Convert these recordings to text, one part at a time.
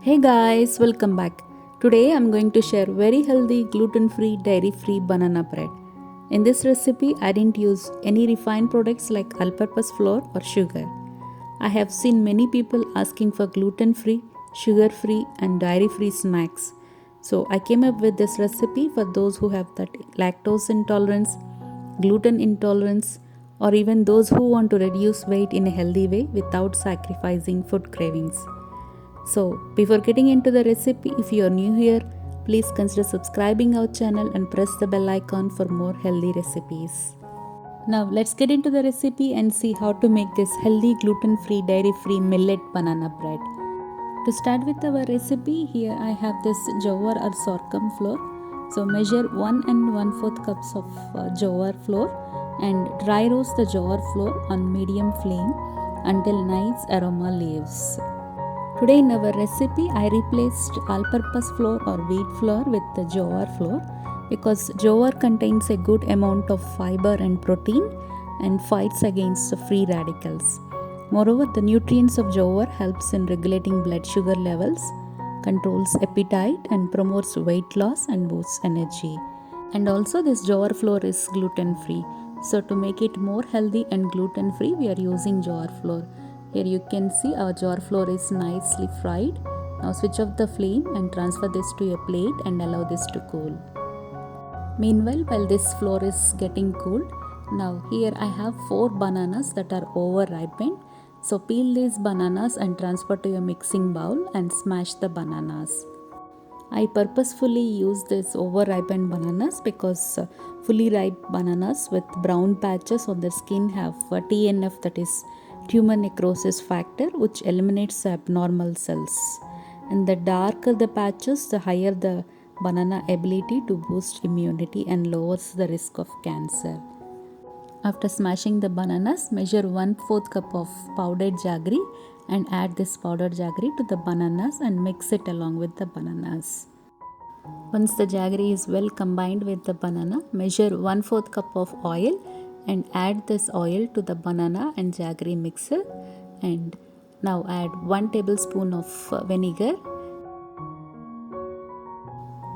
Hey guys, welcome back. Today I'm going to share very healthy gluten-free dairy-free banana bread. In this recipe I didn't use any refined products like all-purpose flour or sugar. I have seen many people asking for gluten-free, sugar-free and dairy-free snacks. So I came up with this recipe for those who have that lactose intolerance, gluten intolerance or even those who want to reduce weight in a healthy way without sacrificing food cravings. So, before getting into the recipe, if you are new here, please consider subscribing our channel and press the bell icon for more healthy recipes. Now, let's get into the recipe and see how to make this healthy gluten-free dairy-free millet banana bread. To start with our recipe, here I have this jowar or sorghum flour. So measure 1 and 1/4 cups of jowar flour and dry roast the jowar flour on medium flame until nice aroma leaves. Today in our recipe, I replaced all-purpose flour or wheat flour with the jowar flour because jowar contains a good amount of fiber and protein and fights against the free radicals. Moreover, the nutrients of jowar helps in regulating blood sugar levels, controls appetite and promotes weight loss and boosts energy. And also this jowar flour is gluten free. So to make it more healthy and gluten free, we are using jowar flour. Here you can see our jowar flour is nicely fried. Now switch off the flame and transfer this to a plate and allow this to cool. Meanwhile, while this flour is getting cooled, now here I have 4 bananas that are over ripened. So peel these bananas and transfer to a mixing bowl and smash the bananas. I purposefully use this over ripened bananas because fully ripe bananas with brown patches on their skin have TNF, that is tumor necrosis factor, which eliminates abnormal cells. And the darker the patches, the higher the banana ability to boost immunity and lowers the risk of cancer. After smashing the bananas, measure 1/4 cup of powdered jaggery and add this powdered jaggery to the bananas and mix it along with the bananas. Once the jaggery is well combined with the banana, measure 1/4 cup of oil and add this oil to the banana and jaggery mixer, and now add 1 tablespoon of vinegar,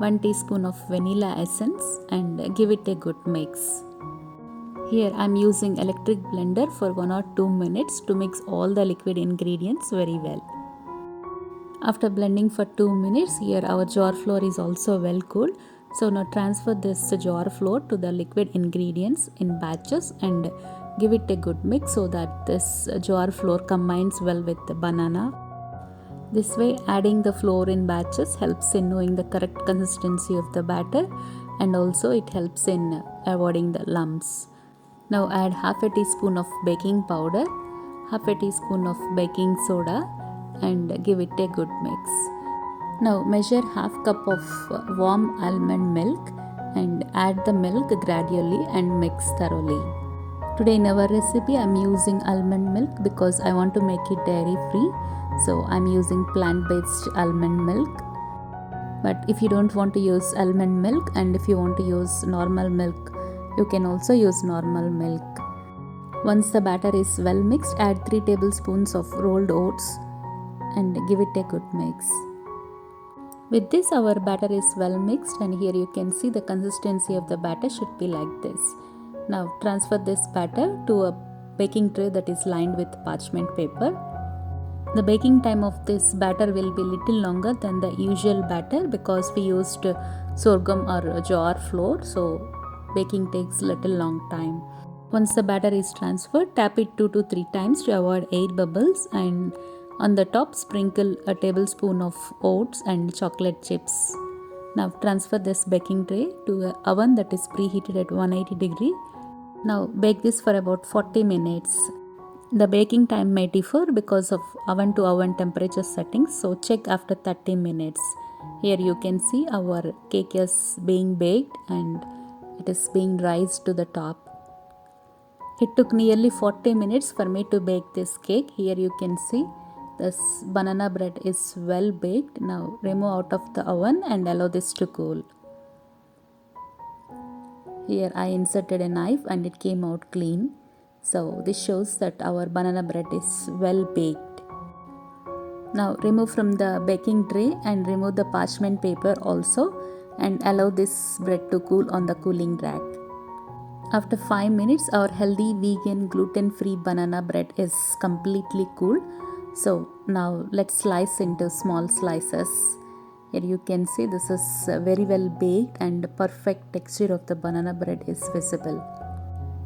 1 teaspoon of vanilla essence and give it a good mix. Here I am using electric blender for 1 or 2 minutes to mix all the liquid ingredients very well. After blending for 2 minutes, here our jowar flour is also well cooled. So now transfer this jowar flour to the liquid ingredients in batches and give it a good mix so that this jowar flour combines well with the banana. This way, adding the flour in batches helps in knowing the correct consistency of the batter, and also it helps in avoiding the lumps. Now add half a teaspoon of baking powder, half a teaspoon of baking soda and give it a good mix. Now measure half cup of warm almond milk and add the milk gradually and mix thoroughly. Today in our recipe I am using almond milk because I want to make it dairy free. So I am using plant-based almond milk. But if you don't want to use almond milk and if you want to use normal milk, you can also use normal milk. Once the batter is well mixed, add 3 tablespoons of rolled oats and give it a good mix. With this, our batter is well mixed, and here you can see the consistency of the batter should be like this. Now transfer this batter to a baking tray that is lined with parchment paper. The baking time of this batter will be little longer than the usual batter because we used sorghum or jowar flour, so baking takes little long time. Once the batter is transferred, tap it 2 to 3 times to avoid air bubbles, and on the top sprinkle a tablespoon of oats and chocolate chips. Now transfer this baking tray to an oven that is preheated at 180 degree. Now bake this for about 40 minutes. The baking time may differ because of oven to oven temperature settings, so check after 30 minutes. Here you can see our cake is being baked and it is being raised to the top. It took nearly 40 minutes for me to bake this cake. Here you can see this banana bread is well baked. Now remove out of the oven and allow this to cool. Here I inserted a knife and it came out clean. So this shows that our banana bread is well baked. Now remove from the baking tray and remove the parchment paper also, and allow this bread to cool on the cooling rack. After 5 minutes, our healthy vegan gluten-free banana bread is completely cool. So now let's slice into small slices. Here you can see this is very well baked and the perfect texture of the banana bread is visible.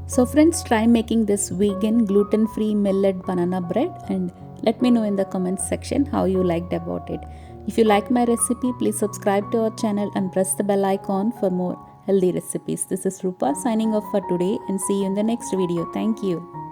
So friends, try making this vegan gluten-free millet banana bread and let me know in the comments section how you liked about it. If you like my recipe, please subscribe to our channel and press the bell icon for more healthy recipes. This is Rupa signing off for today and see you in the next video. Thank you.